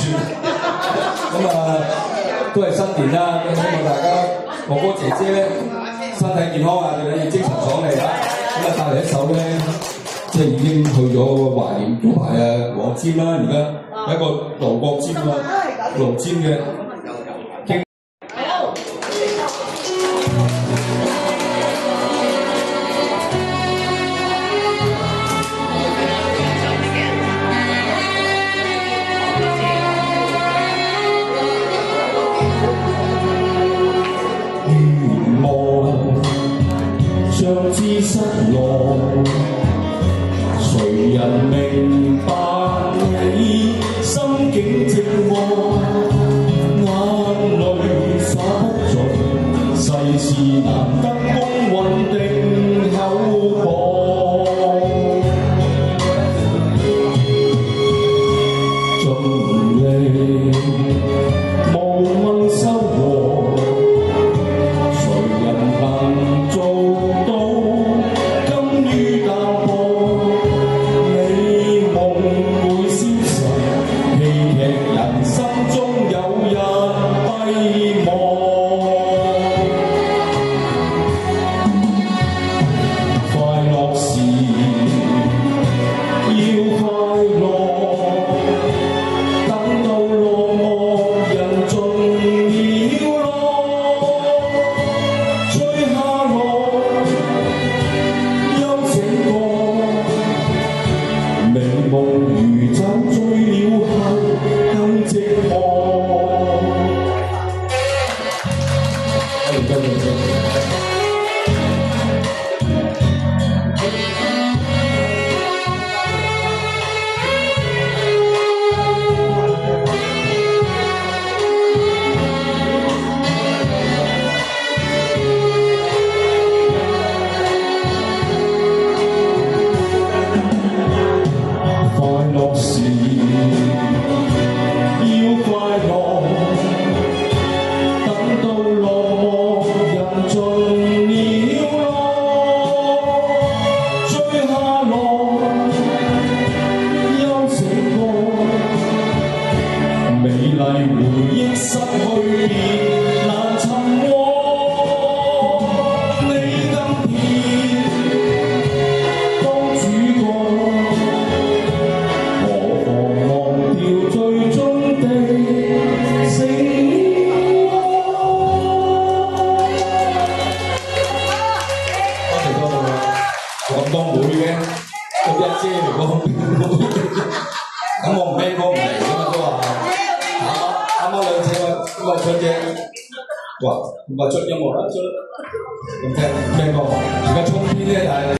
咁啊，都係新年啦，希望大家哥哥姐姐咧身體健康啊，最緊要精神爽利啊！咁啊，帶嚟一首咧，即係已經去咗懷念嗰排啊黃霑啦，而家一個盧國沾啊，盧霑嘅。相知失落，誰人明白你心境寂寞？眼淚灑不盡，世事難得公允定厚薄。盡力無問收穫，誰人能做？咁出音樂啦，出咁聽咩歌？而家沖天咧，但係